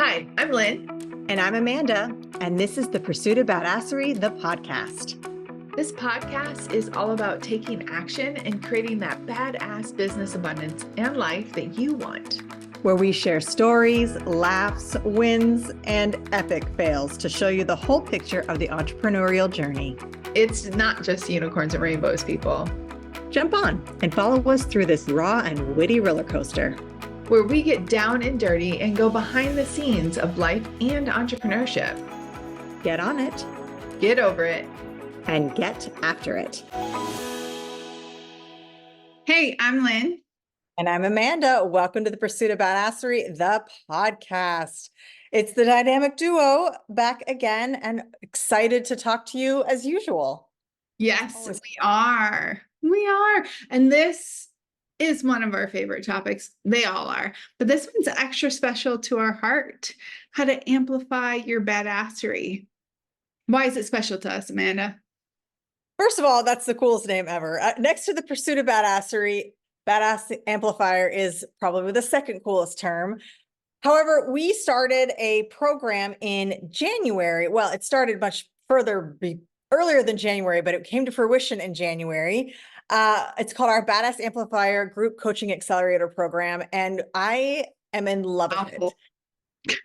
Hi, I'm Lynn. And I'm Amanda, and this is the Pursuit of Badasserie, the podcast. This podcast is all about taking action and creating that badass business abundance and life that you want. Where we share stories, laughs, wins, and epic fails to show you the whole picture of the entrepreneurial journey. It's not just unicorns and rainbows, people. Jump on and follow us through this raw and witty roller coaster, where we get down and dirty and go behind the scenes of life and entrepreneurship. Get on it, get over it, and get after it. Hey, I'm Lynn. And I'm Amanda. Welcome to the Pursuit of Badasserie, the podcast. It's the dynamic duo back again and excited to talk to you as usual. Yes, we are. We are. And this is one of our favorite topics. They all are. But this one's extra special to our heart. How to amplify your badasserie. Why is it special to us, Amanda? First of all, that's the coolest name ever. Next to the Pursuit of Badasserie, Badass Amplifier is probably the second coolest term. However, we started a program in January. Well, it started much earlier than January, but it came to fruition in January. It's called our Badass Amplifier Group Coaching Accelerator program, and I am in love with it.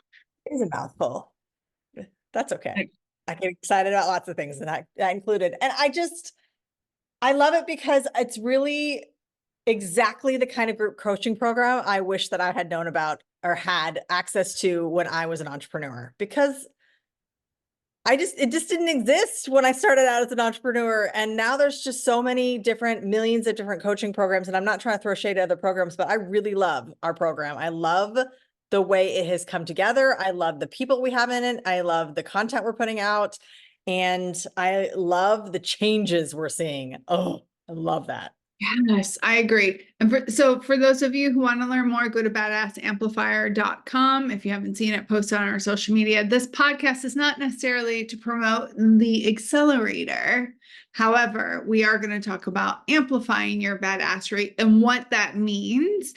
It is a mouthful. That's okay. I get excited about lots of things, and that included. And I love it because it's really exactly the kind of group coaching program I wish that I had known about or had access to when I was an entrepreneur, because it just didn't exist when I started out as an entrepreneur. And now there's just so many millions of different coaching programs. And I'm not trying to throw shade at other programs, but I really love our program. I love the way it has come together. I love the people we have in it. I love the content we're putting out. And I love the changes we're seeing. Oh, I love that. Yes, I agree. And so for those of you who want to learn more, go to badassamplifier.com. If you haven't seen it, post on our social media. This podcast is not necessarily to promote the Accelerator. However, we are going to talk about amplifying your badasserie and what that means.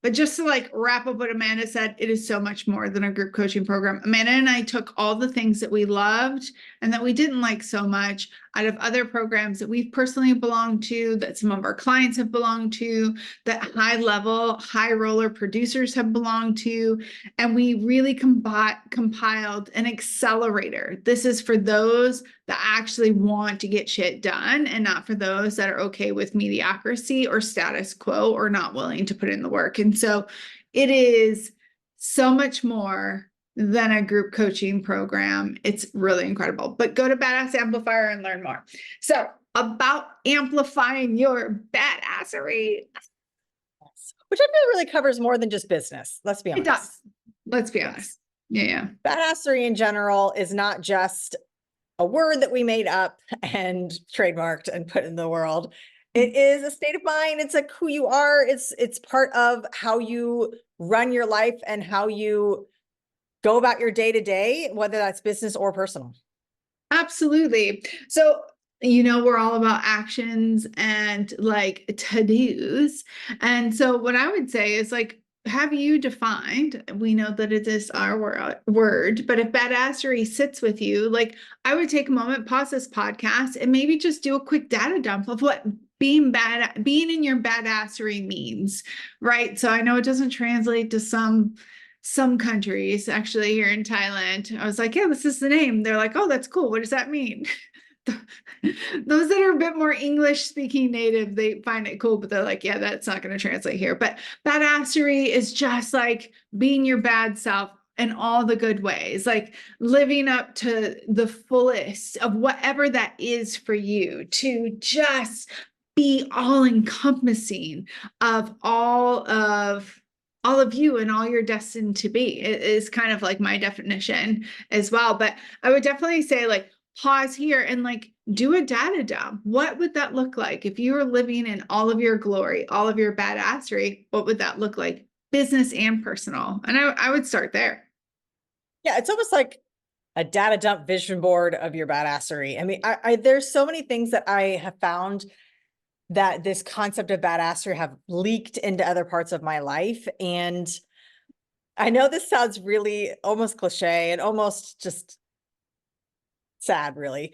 But just to wrap up what Amanda said, it is so much more than a group coaching program. Amanda and I took all the things that we loved and that we didn't like so much out of other programs that we've personally belonged to, that some of our clients have belonged to, that high roller producers have belonged to. And we really compiled an accelerator. This is for those that actually want to get shit done and not for those that are okay with mediocrity or status quo or not willing to put in the work. And so it is so much more than a group coaching program. It's really incredible. But go to Badass Amplifier and learn more. So about amplifying your badasserie. Which I feel really covers more than just business. Let's be honest. It does. Let's be honest. Yeah. Badasserie in general is not just a word that we made up and trademarked and put in the world. It is a state of mind. It's like who you are. It's part of how you run your life and how you go about your day to day, whether that's business or personal. Absolutely. So, we're all about actions and to-dos. And so what I would say is have you defined, we know that it is our word, but if badasserie sits with you, I would take a moment, pause this podcast, and maybe just do a quick data dump of what being in your badasserie means, right? So I know it doesn't translate to some countries. Actually, here in Thailand, I was like, yeah, this is the name. They're like, oh, that's cool. What does that mean? Those that are a bit more English speaking native, they find it cool, but they're like, yeah, that's not going to translate here. But badasserie is just being your bad self in all the good ways, living up to the fullest of whatever that is for you, to just be all encompassing of all of you and all you're destined to be. It is kind of my definition as well. But I would definitely say pause here and do a data dump. What would that look like if you were living in all of your glory, all of your badasserie? What would that look like, business and personal? And I would start there. Yeah, it's almost like a data dump vision board of your badasserie. I mean, there's so many things that I have found that this concept of badasserie have leaked into other parts of my life. And I know this sounds really almost cliche and almost just sad, really.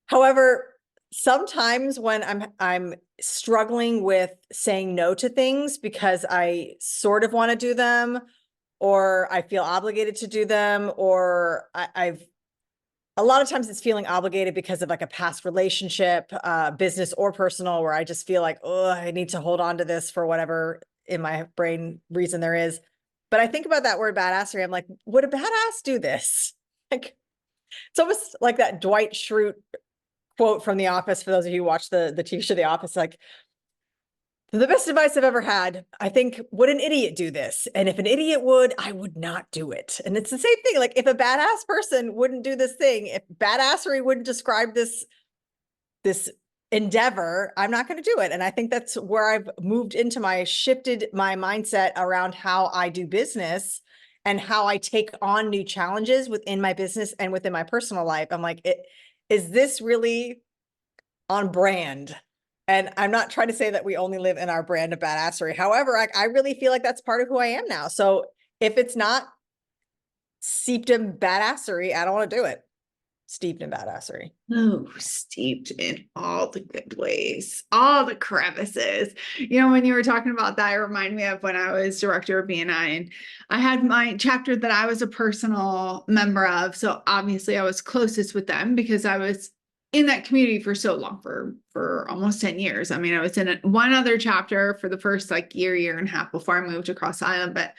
However, sometimes when I'm struggling with saying no to things because I sort of want to do them, or I feel obligated to do them, or I've a lot of times it's feeling obligated because of like a past relationship, business or personal, where I just feel like, oh, I need to hold on to this for whatever in my brain reason there is. But I think about that word badassery. I'm like, would a badass do this? Like, it's almost like that Dwight Schrute quote from The Office. For those of you who watch the TV show The Office, like, the best advice I've ever had, I think, would an idiot do this? And if an idiot would, I would not do it. And it's the same thing. Like, if a badass person wouldn't do this thing, if badassery wouldn't describe this endeavor, I'm not going to do it. And I think that's where I've shifted my mindset around how I do business and how I take on new challenges within my business and within my personal life. I'm like, is this really on brand? And I'm not trying to say that we only live in our brand of badassery. However, I really feel like that's part of who I am now. So if it's not steeped in badassery, I don't want to do it. Steeped in badassery. Oh, steeped in all the good ways, all the crevices. You know, when you were talking about that, it reminded me of when I was director of BNI, and I had my chapter that I was a personal member of. So obviously I was closest with them because I was in that community for so long, for almost 10 years. I mean, I was in one other chapter for the first like year and a half before I moved across the island, but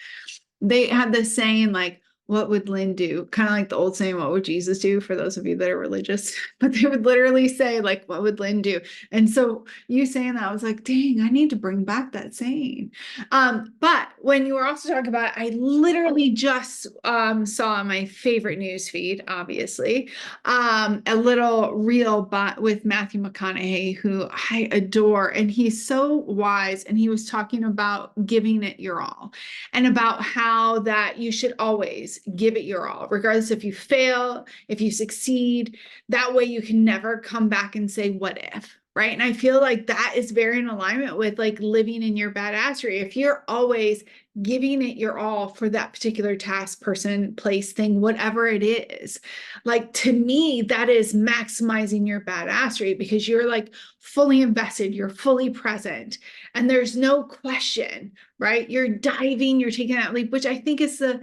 they had this saying like, what would Lynn do? Kind of like the old saying, what would Jesus do, for those of you that are religious? But they would literally say, like, what would Lynn do? And so you saying that, I was like, dang, I need to bring back that saying. But when you were also talking about it, I literally just saw my favorite news feed, obviously, a little reel with Matthew McConaughey, who I adore. And he's so wise. And he was talking about giving it your all, and about how that you should always give it your all, regardless if you fail, if you succeed. That way you can never come back and say, what if? Right. And I feel like that is very in alignment with like living in your badassery. If you're always giving it your all for that particular task, person, place, thing, whatever it is, like, to me, that is maximizing your badassery, because you're like fully invested, you're fully present, and there's no question, right? You're diving, you're taking that leap, which I think is the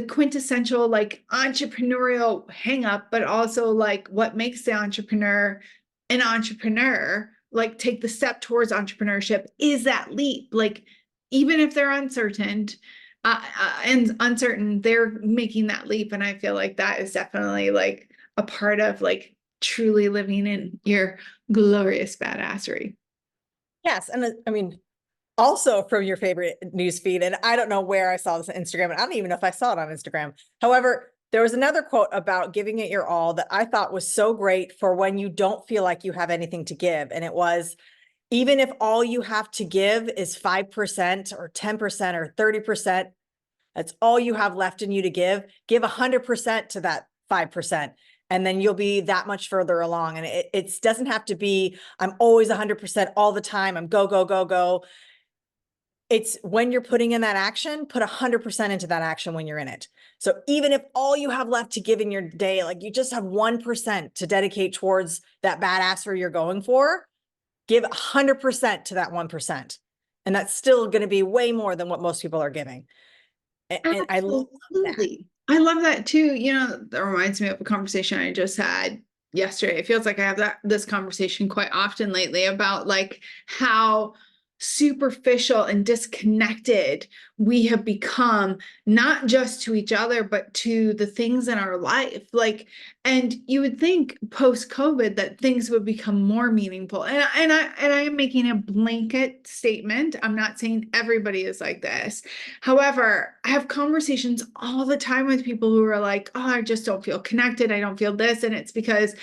quintessential like entrepreneurial hang up, but also like what makes the entrepreneur an entrepreneur, like take the step towards entrepreneurship, is that leap. Like, even if they're uncertain, they're making that leap. And I feel like that is definitely like a part of like truly living in your glorious badassery. Yes. And I mean, also from your favorite news feed, and I don't know where I saw this on Instagram, and I don't even know if I saw it on Instagram. However, there was another quote about giving it your all that I thought was so great for when you don't feel like you have anything to give. And it was, even if all you have to give is 5% or 10% or 30%, that's all you have left in you to give 100% to that 5%. And then you'll be that much further along. And it doesn't have to be, I'm always 100% all the time. I'm go, go, go, go. It's when you're putting in that action, put 100% into that action when you're in it. So even if all you have left to give in your day, like you just have 1% to dedicate towards that badassery you're going for, give 100% to that 1%. And that's still going to be way more than what most people are giving. And I love that. Absolutely. I love that too. You know, that reminds me of a conversation I just had yesterday. It feels like I have this conversation quite often lately about like how superficial and disconnected we have become, not just to each other, but to the things in our life. Like, and you would think post COVID that things would become more meaningful. And I am making a blanket statement. I'm not saying everybody is like this. However, I have conversations all the time with people who are like, oh, I just don't feel connected. I don't feel this. And it's because,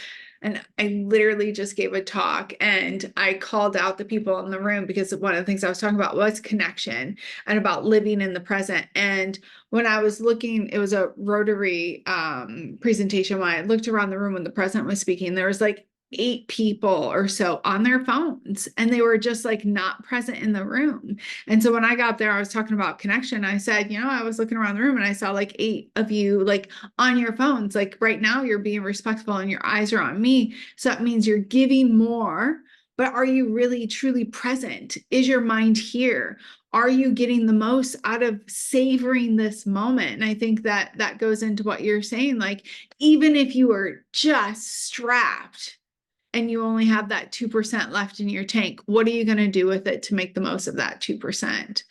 and I literally just gave a talk and I called out the people in the room because one of the things I was talking about was connection and about living in the present. And when I was looking, it was a Rotary presentation. When I looked around the room when the president was speaking, there was like 8 people or so on their phones, and they were just like not present in the room. And so when I got there, I was talking about connection. I said, I was looking around the room and I saw like 8 of you like on your phones. Like right now you're being respectful and your eyes are on me. So that means you're giving more, but are you really truly present? Is your mind here? Are you getting the most out of savoring this moment? And I think that that goes into what you're saying. Like, even if you are just strapped and you only have that 2% left in your tank, what are you going to do with it to make the most of that 2%?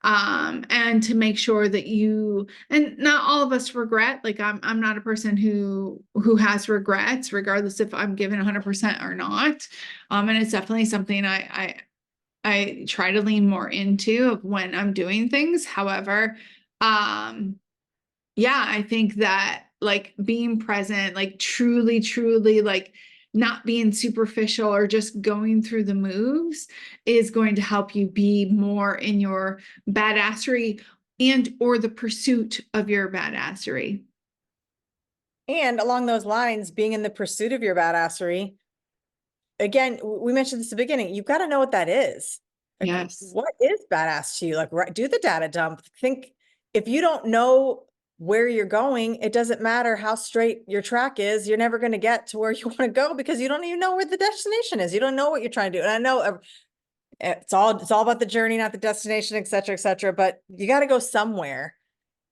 And to make sure that and not all of us regret, like I'm not a person who has regrets, regardless if I'm given 100% or not. And it's definitely something I try to lean more into of when I'm doing things. However, yeah, I think that like being present, like truly like not being superficial or just going through the moves is going to help you be more in your badassery and or the pursuit of your badassery. And along those lines, being in the pursuit of your badassery, again, we mentioned this at the beginning, you've got to know what that is. Like, Yes. what is badass to you? Like, do the data dump. Think, if you don't know where you're going, it doesn't matter how straight your track is. You're never going to get to where you want to go because you don't even know where the destination is. You don't know what you're trying to do. And I know it's all about the journey, not the destination, et cetera, et cetera. But you got to go somewhere.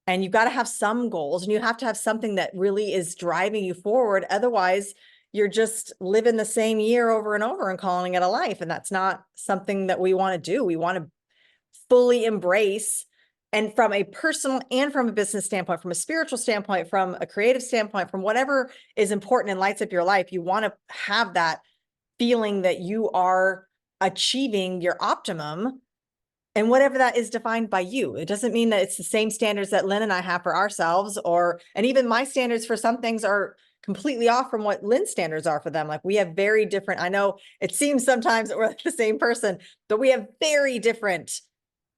And you've got to have some goals, and you have to have something that really is driving you forward. Otherwise, you're just living the same year over and over and calling it a life. And that's not something that we want to do. We want to fully embrace, and from a personal and from a business standpoint, from a spiritual standpoint, from a creative standpoint, from whatever is important and lights up your life, you want to have that feeling that you are achieving your optimum. And whatever that is defined by you. It doesn't mean that it's the same standards that Lynn and I have for ourselves, and even my standards for some things are completely off from what Lynn's standards are for them. Like, we have very different, I know it seems sometimes that we're like the same person, but we have very different,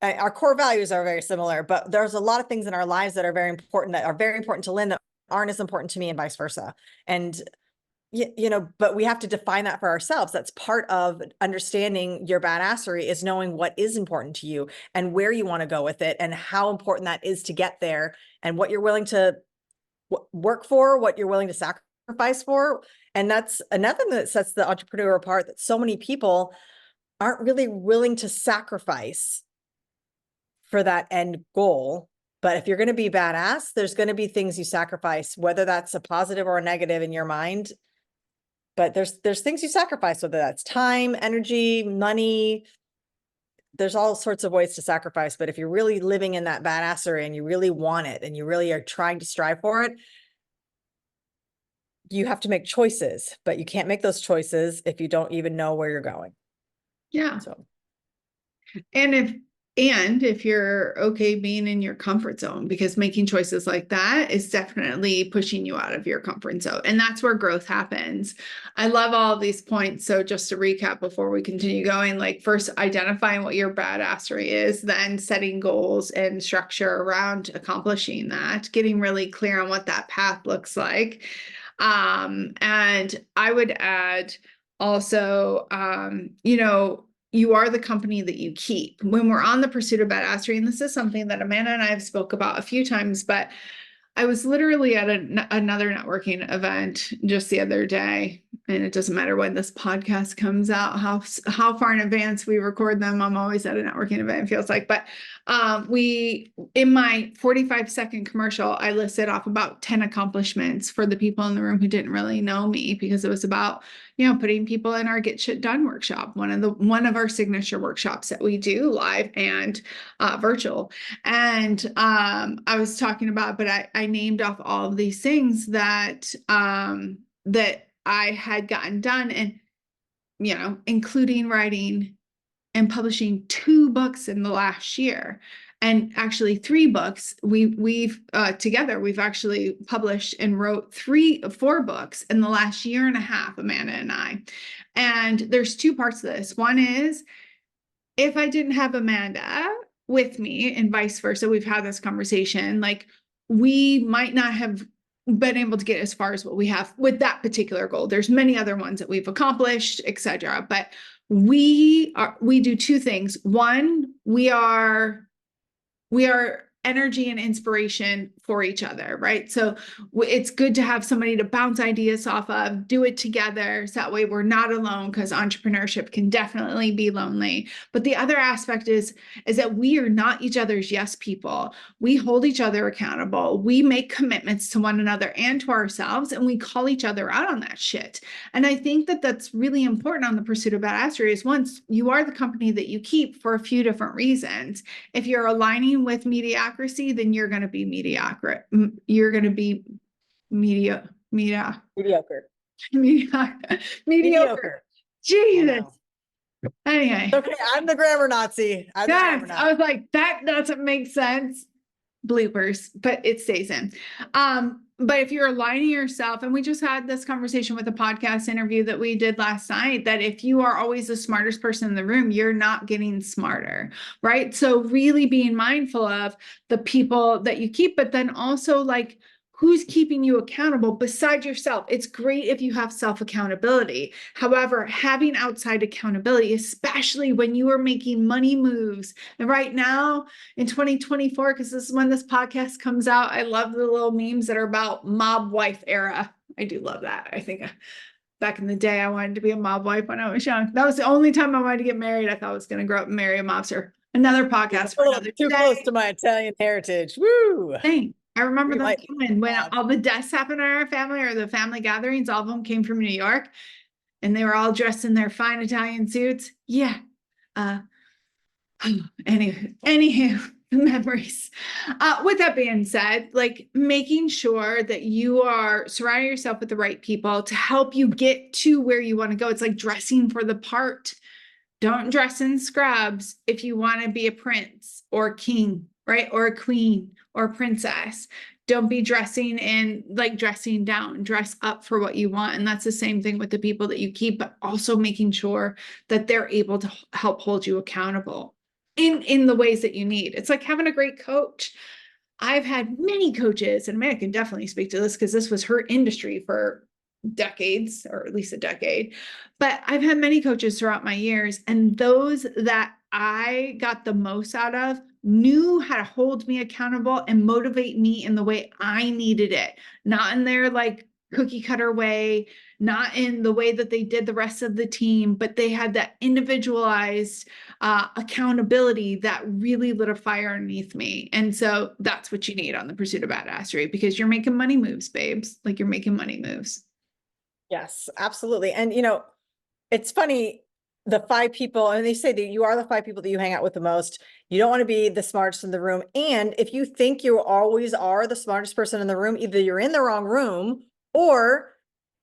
our core values are very similar, but there's a lot of things in our lives that are very important to Lynn that aren't as important to me, and vice versa. And but we have to define that for ourselves. That's part of understanding your badassery, is knowing what is important to you and where you want to go with it and how important that is to get there, and what you're willing to work for, what you're willing to sacrifice for. And that's another thing that sets the entrepreneur apart, that so many people aren't really willing to sacrifice for that end goal. But if you're going to be badass, there's going to be things you sacrifice, whether that's a positive or a negative in your mind. But there's things you sacrifice, whether that's time, energy, money. There's all sorts of ways to sacrifice. But if you're really living in that badassery and you really want it and you really are trying to strive for it, you have to make choices. But you can't make those choices if you don't even know where you're going. Yeah. So, And if you're okay being in your comfort zone, because making choices like that is definitely pushing you out of your comfort zone. And that's where growth happens. I love all of these points. So just to recap before we continue going, like first identifying what your badassery is, then setting goals and structure around accomplishing that, getting really clear on what that path looks like. And I would add also, you are the company that you keep. When we're on the pursuit of badassery, and this is something that Amanda and I have spoke about a few times, but I was literally at another networking event just the other day, and it doesn't matter when this podcast comes out, how far in advance we record them. I'm always at a networking event, it feels like. But in my 45-second commercial, I listed off about 10 accomplishments for the people in the room who didn't really know me, because it was about, putting people in our Get Shit Done workshop, one of our signature workshops that we do live and virtual. And I was talking about, but I named off all of these things that that I had gotten done, and including writing and publishing 2 books in the last year, and actually 3 books. We've together we've actually published and wrote 4 books in the last year and a half, Amanda and I. And there's 2 parts to this. One is, if I didn't have Amanda with me, and vice versa, we've had this conversation, like we might not have been able to get as far as what we have with that particular goal. There's many other ones that we've accomplished, etc. But we do two things. One, we are energy and inspiration for each other, right? So it's good to have somebody to bounce ideas off of, do it together. So that way we're not alone, because entrepreneurship can definitely be lonely. But the other aspect is that we are not each other's yes people. We hold each other accountable. We make commitments to one another and to ourselves, and we call each other out on that shit. And I think that that's really important on the Pursuit of Badasserie. Is once you are the company that you keep for a few different reasons. If you're aligning with mediocrity, then you're going to be mediocre. You're going to be mediocre. Mediocre. Jesus. Anyway. Okay, I'm the grammar Nazi. Yes, I was like, that doesn't make sense. Bloopers, but it stays in. But if you're aligning yourself, and we just had this conversation with a podcast interview that we did last night, that if you are always the smartest person in the room, you're not getting smarter, right? So really being mindful of the people that you keep, but then also like, who's keeping you accountable besides yourself? It's great if you have self-accountability. However, having outside accountability, especially when you are making money moves, and right now in 2024, because this is when this podcast comes out, I love the little memes that are about mob wife era. I do love that. I think back in the day, I wanted to be a mob wife when I was young. That was the only time I wanted to get married. I thought I was going to grow up and marry a mobster. Another podcast for another too day. Close to my Italian heritage. Woo! Dang. I remember them coming when all the deaths happened in our family, or the family gatherings. All of them came from New York, and they were all dressed in their fine Italian suits. Yeah. Anywho, memories. With that being said, like making sure that you are surrounding yourself with the right people to help you get to where you want to go. It's like dressing for the part. Don't dress in scrubs if you want to be a prince or a king, right? Or a queen or a princess. Don't be dressing in, like dressing down, dress up for what you want. And that's the same thing with the people that you keep, but also making sure that they're able to help hold you accountable in the ways that you need. It's like having a great coach. I've had many coaches, and Amanda can definitely speak to this because this was her industry for decades, or at least a decade. But I've had many coaches throughout my years, and those that I got the most out of knew how to hold me accountable and motivate me in the way I needed it, not in their like cookie cutter way, not in the way that they did the rest of the team, but they had that individualized accountability that really lit a fire underneath me. And so that's what you need on the Pursuit of Badasserie, because you're making money moves, babes. Like you're making money moves. Yes, absolutely. And it's funny, the 5 people, and they say that you are the 5 people that you hang out with the most. You don't want to be the smartest in the room. And if you think you always are the smartest person in the room, either you're in the wrong room or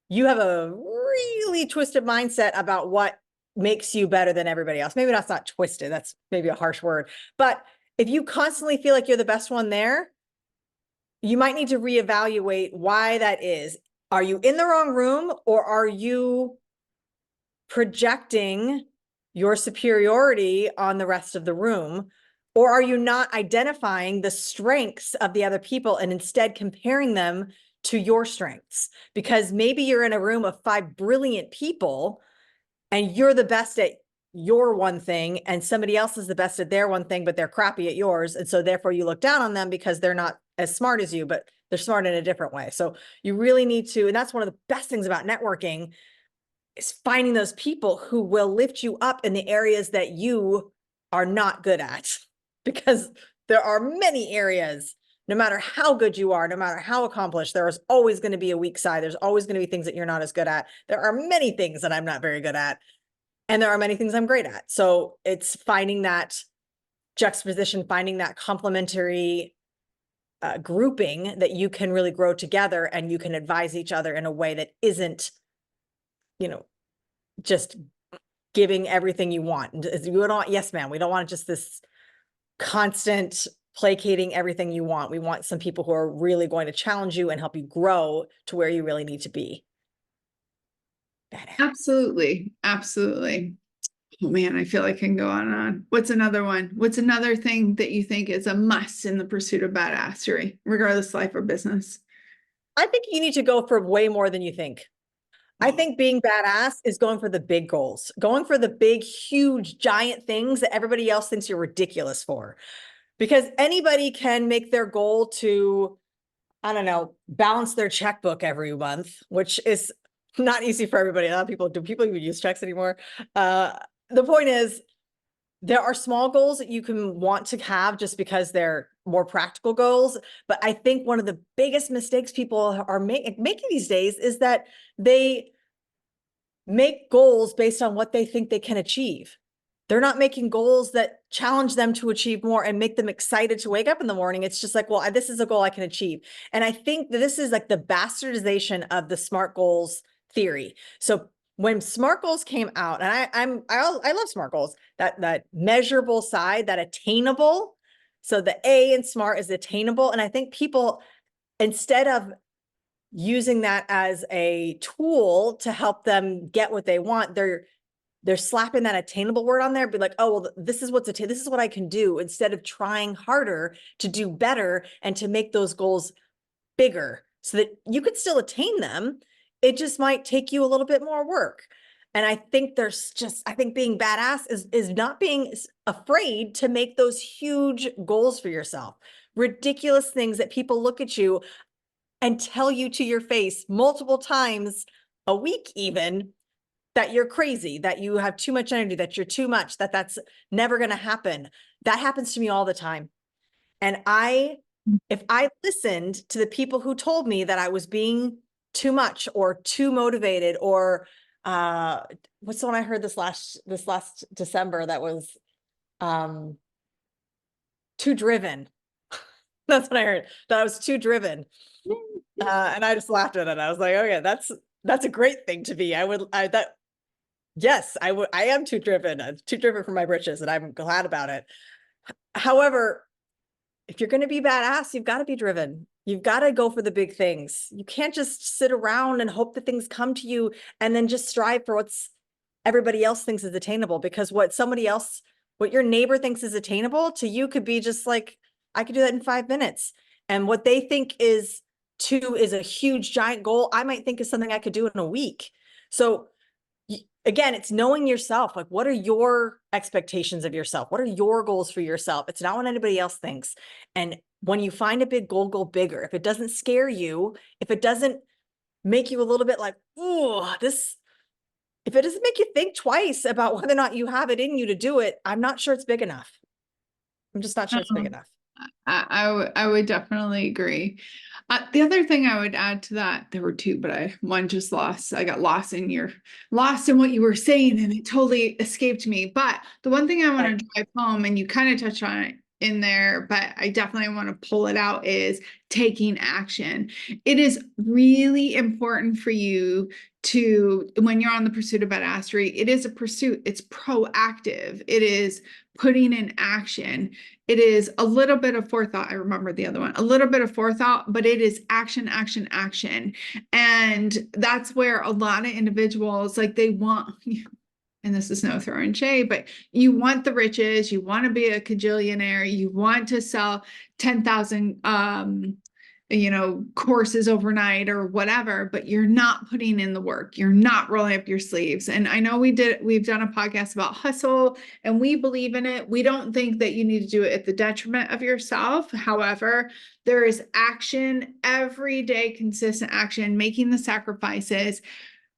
you have a really twisted mindset about what makes you better than everybody else. Maybe that's not twisted. That's maybe a harsh word. But if you constantly feel like you're the best one there, you might need to reevaluate why that is. Are you in the wrong room, or are you projecting your superiority on the rest of the room? Or are you not identifying the strengths of the other people and instead comparing them to your strengths? Because maybe you're in a room of 5 brilliant people and you're the best at your one thing, and somebody else is the best at their one thing, but they're crappy at yours. And so therefore you look down on them because they're not as smart as you, but they're smart in a different way. So you really need to, and that's one of the best things about networking, is finding those people who will lift you up in the areas that you are not good at, because there are many areas, no matter how good you are, no matter how accomplished, there is always going to be a weak side. There's always going to be things that you're not as good at. There are many things that I'm not very good at, and there are many things I'm great at. So it's finding that juxtaposition, finding that complementary grouping that you can really grow together, and you can advise each other in a way that isn't, just giving everything you want. And we don't want, yes, ma'am. We don't want just this constant placating everything you want. We want some people who are really going to challenge you and help you grow to where you really need to be. Absolutely. Absolutely. Oh man, I feel like I can go on and on. What's another one? What's another thing that you think is a must in the Pursuit of Badasserie, regardless of life or business? I think you need to go for way more than you think. I Oh, think being badass is going for the big goals, going for the big, huge, giant things that everybody else thinks you're ridiculous for. Because anybody can make their goal to, I don't know, balance their checkbook every month, which is not easy for everybody. A lot of people, do people even use checks anymore? The point is, there are small goals that you can want to have just because they're more practical goals. But I think one of the biggest mistakes people are making these days is that they make goals based on what they think they can achieve. They're not making goals that challenge them to achieve more and make them excited to wake up in the morning. It's just like, well, this is a goal I can achieve. And I think that this is like the bastardization of the SMART goals theory. So when SMART goals came out, and I love SMART goals, that measurable side, that attainable. So the A in SMART is attainable. And I think people, instead of using that as a tool to help them get what they want, they're slapping that attainable word on there, be like, oh, well, this is what's this is what I can do, instead of trying harder to do better and to make those goals bigger so that you could still attain them. It just might take you a little bit more work. And I think I think being badass is not being afraid to make those huge goals for yourself, ridiculous things that people look at you and tell you to your face multiple times a week, even, that you're crazy, that you have too much energy, that you're too much, that's never going to happen. That happens to me all the time. And if I listened to the people who told me that I was being too much or too motivated, or what's the one I heard this last December that was too driven. That's what I heard, that I was too driven. And I just laughed at it. I was like, okay, that's a great thing to be. Yes, I am too driven. I'm too driven for my britches, and I'm glad about it. However, if you're going to be badass, you've got to be driven. You've got to go for the big things. You can't just sit around and hope that things come to you and then just strive for what's everybody else thinks is attainable, because what your neighbor thinks is attainable to you could be just like, I could do that in 5 minutes. And what they think is a huge giant goal, I might think is something I could do in a week. So again, it's knowing yourself. Like, what are your expectations of yourself? What are your goals for yourself? It's not what anybody else thinks. And when you find a big goal, go bigger. If it doesn't scare you, if it doesn't make you a little bit like, oh, if it doesn't make you think twice about whether or not you have it in you to do it, I'm not sure it's big enough. I'm just not sure it's big no. enough. I would definitely agree. The other thing I would add to that, there were two, but one just lost. I got lost in what you were saying, and it totally escaped me. But the one thing I want to drive home, and you kind of touched on it in there, but I definitely want to pull it out, is taking action. It is really important for you to, when you're on the pursuit of badassery, it is a pursuit. It's proactive. It is putting in action. It is a little bit of forethought. I remember the other one, a little bit of forethought, but it is action, action, action. And that's where a lot of individuals, like, they want, and this is no throwing shade, but you want the riches, you want to be a cajillionaire, you want to sell 10,000 courses overnight or whatever, but you're not putting in the work. You're not rolling up your sleeves. And I know we've done a podcast about hustle, and we believe in it. We don't think that you need to do it at the detriment of yourself. However, there is action, every day, consistent action, making the sacrifices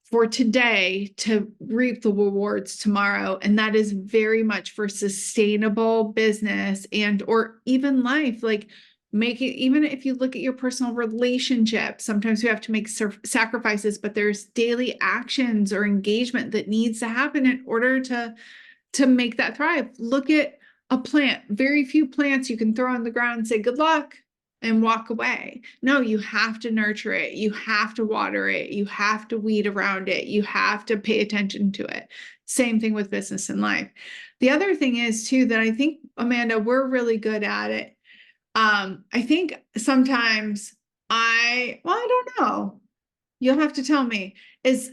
for today to reap the rewards tomorrow. And that is very much for sustainable business and or even life. Like, make it, even if you look at your personal relationship, sometimes we have to make sacrifices, but there's daily actions or engagement that needs to happen in order to make that thrive. Look at a plant. Very few plants you can throw on the ground and say good luck and walk away. No, you have to nurture it. You have to water it. You have to weed around it. You have to pay attention to it. Same thing with business and life. The other thing is too, that I think, Amanda, we're really good at it. I think sometimes I don't know. You'll have to tell me, is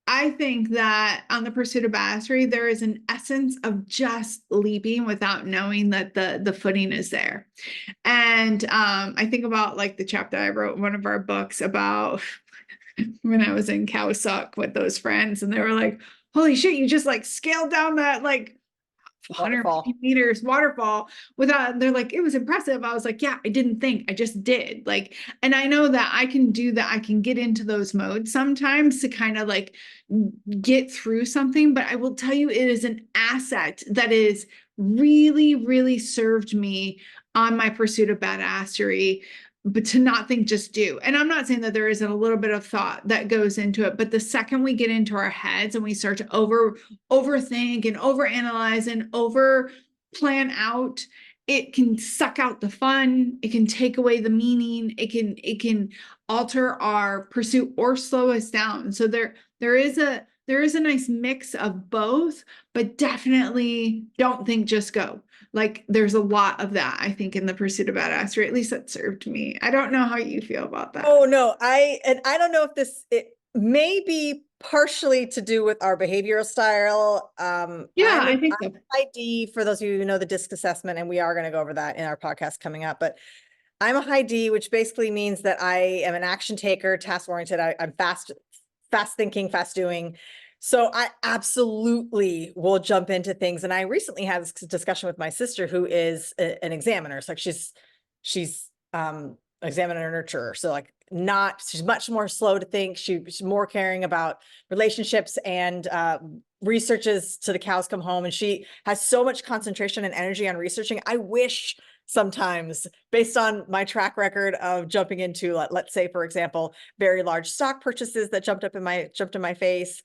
I think that on the Pursuit of Badasserie, there is an essence of just leaping without knowing that the footing is there. And I think about like the chapter I wrote in one of our books about when I was in Cowsuck with those friends, and they were like, "Holy shit, you just like scaled down that like 150 Waterfall. meters waterfall without," they're like, "It was impressive." I was like, "Yeah, I didn't think, I just did." Like, and I know that I can do that. I can get into those modes sometimes to kind of like get through something. But I will tell you, it is an asset that is really, really served me on my Pursuit of Badasserie, but to not think, just do. And I'm not saying that there isn't a little bit of thought that goes into it, but the second we get into our heads and we start to overthink and overanalyze and over plan out, it can suck out the fun, it can take away the meaning, it can alter our pursuit or slow us down. So there is a nice mix of both, but definitely don't think, just go. Like, there's a lot of that, I think, in the Pursuit of Badassery. At least that served me. I don't know how you feel about that. Oh no, I don't know if it may be partially to do with our behavioral style. Yeah, I'm I an think so. ID, for those of you who know the DISC assessment, and we are going to go over that in our podcast coming up. But I'm a high D, which basically means that I am an action taker, task oriented. I'm fast thinking, fast doing. So I absolutely will jump into things. And I recently had this discussion with my sister, who is an examiner. So like she's examiner nurturer. So like she's much more slow to think. She's more caring about relationships and researches to the cows come home. And she has so much concentration and energy on researching. I wish sometimes, based on my track record of jumping into, let's say, for example, very large stock purchases that jumped in my face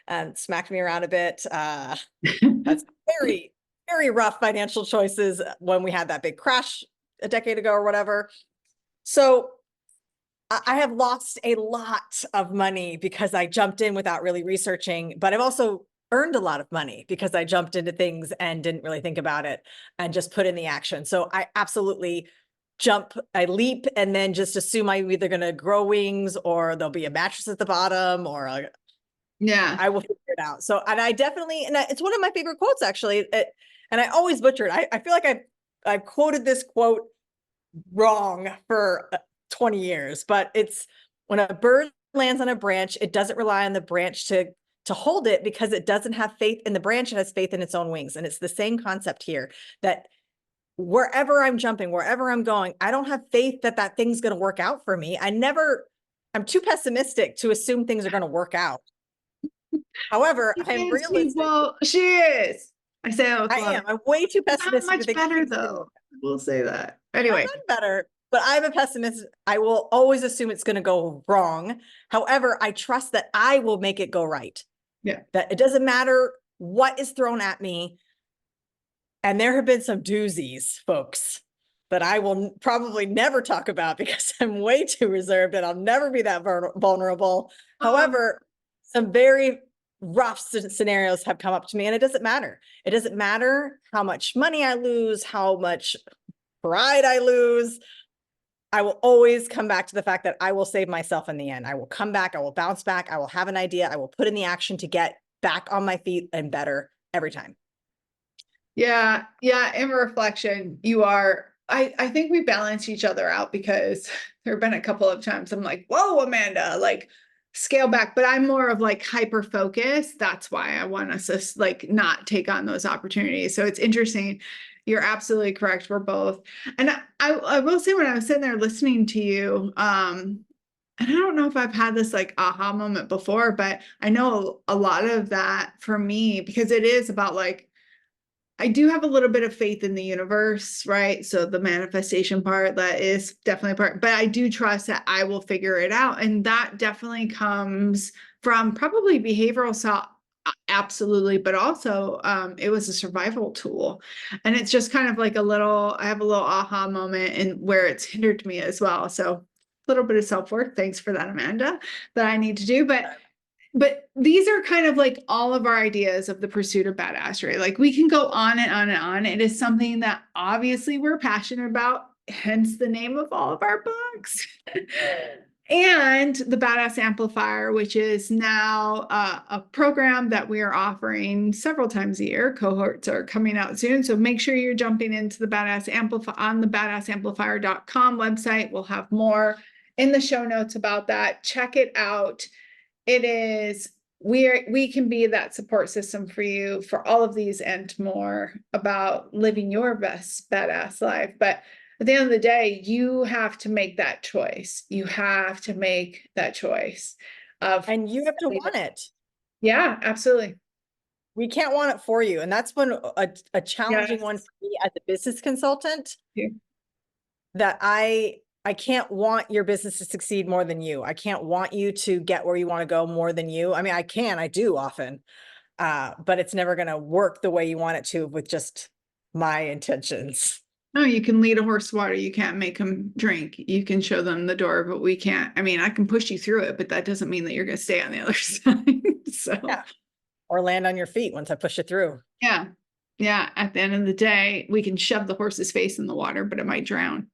and smacked me around a bit. That's very, very rough financial choices when we had that big crash a decade ago or whatever. So I have lost a lot of money because I jumped in without really researching, but I've also earned a lot of money because I jumped into things and didn't really think about it and just put in the action. So I absolutely I leap, and then just assume I'm either going to grow wings or there'll be a mattress at the bottom, or Yeah. I will figure it out. So, and I definitely, it's one of my favorite quotes actually. And I always butcher it. I feel like I've quoted this quote wrong for 20 years, but it's, when a bird lands on a branch, it doesn't rely on the branch to hold it, because it doesn't have faith in the branch. It has faith in its own wings. And it's the same concept here, that wherever I'm jumping, wherever I'm going, I don't have faith that that thing's going to work out for me. I'm too pessimistic to assume things are going to work out. However, I'm realistic. Well, she is. I say that with I love. am. I'm way too Not pessimistic to much think better though. We'll say that. Anyway. I've done better, but I'm a pessimist. I will always assume it's going to go wrong. However, I trust that I will make it go right. Yeah. That it doesn't matter what is thrown at me. And there have been some doozies, folks, that I will probably never talk about because I'm way too reserved and I'll never be that vulnerable. However, some very rough scenarios have come up to me, and it doesn't matter. It doesn't matter how much money I lose, how much pride I lose. I will always come back to the fact that I will save myself in the end. I will come back. I will bounce back. I will have an idea. I will put in the action to get back on my feet and better every time. Yeah. Yeah. In reflection, I think we balance each other out, because there have been a couple of times I'm like, whoa, Amanda, like scale back, but I'm more of like hyper focused. That's why I want us to like not take on those opportunities. So it's interesting. You're absolutely correct. We're both. And I will say, when I was sitting there listening to you, and I don't know if I've had this like aha moment before, but I know a lot of that for me, because it is about like, I do have a little bit of faith in the universe, right? So the manifestation part, that is definitely a part, but I do trust that I will figure it out. And that definitely comes from probably behavioral self, absolutely, but also it was a survival tool. And it's just kind of like I have a little aha moment and where it's hindered me as well. So a little bit of self-work. Thanks for that, Amanda, that I need to do. But these are kind of like all of our ideas of the Pursuit of Badassery. Like, we can go on and on and on. It is something that obviously we're passionate about, hence the name of all of our books. And the Badass Amplifier, which is now a program that we are offering several times a year. Cohorts are coming out soon. So make sure you're jumping into the Badass Amplify on the badassamplifier.com website. We'll have more in the show notes about that. Check it out. It is, we can be that support system for you for all of these and more about living your best badass life. But at the end of the day, you have to make that choice. You have to make that choice of, And you have to want it. yeah, absolutely. We can't want it for you. And that's been a challenging Yes. one for me as a business consultant, Yeah. that I can't want your business to succeed more than you. I can't want you to get where you want to go more than you. I mean, I do often, but it's never going to work the way you want it to with just my intentions. No, you can lead a horse to water. You can't make them drink. You can show them the door, but we can't. I mean, I can push you through it, but that doesn't mean that you're going to stay on the other side. So, yeah. Or land on your feet once I push it through. yeah. Yeah. At the end of the day, we can shove the horse's face in the water, but it might drown.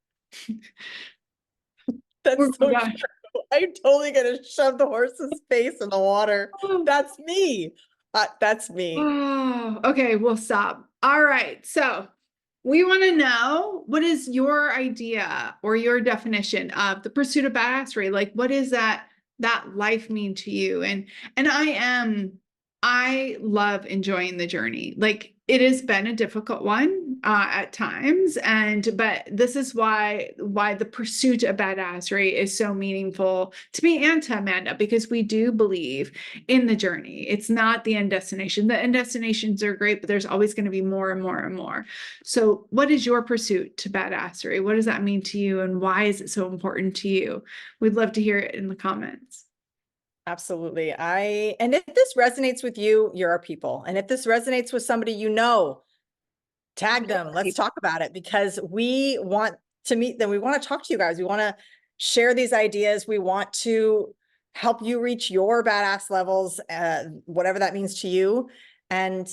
That's Oh so my gosh. true. I'm totally going to shove the horse's face in the water. Oh. That's me. That's me. Oh, okay, we'll stop. All right. So we want to know, what is your idea or your definition of the pursuit of badassery? Like, what is that life mean to you? And I love enjoying the journey. Like, it has been a difficult one at times, but this is why the pursuit of badassery is so meaningful to me and to Amanda, because we do believe in the journey. It's not the end destination. The end destinations are great, but there's always going to be more and more and more. So what is your pursuit to badassery? What does that mean to you, and why is it so important to you? We'd love to hear it in the comments. Absolutely. And if this resonates with you, you're our people. And if this resonates with somebody, tag them. Let's talk about it, because we want to meet them. We want to talk to you guys. We want to share these ideas. We want to help you reach your badass levels, whatever that means to you, and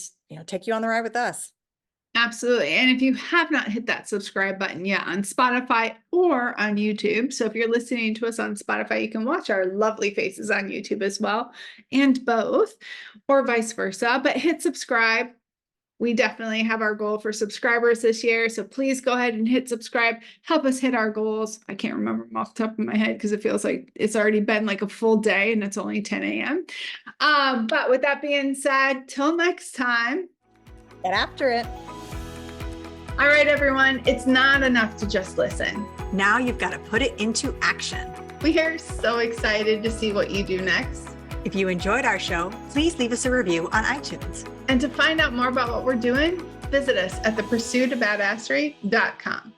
take you on the ride with us. Absolutely. And if you have not hit that subscribe button yet on Spotify or on YouTube, so if you're listening to us on Spotify, you can watch our lovely faces on YouTube as well, and both, or vice versa, but hit subscribe. We definitely have our goal for subscribers this year, so please go ahead and hit subscribe. Help us hit our goals. I can't remember them off the top of my head because it feels like it's already been like a full day and it's only 10 a.m. But with that being said, till next time, get after it. All right, everyone, it's not enough to just listen. Now you've got to put it into action. We are so excited to see what you do next. If you enjoyed our show, please leave us a review on iTunes. And to find out more about what we're doing, visit us at thepursuitofbadasserie.com.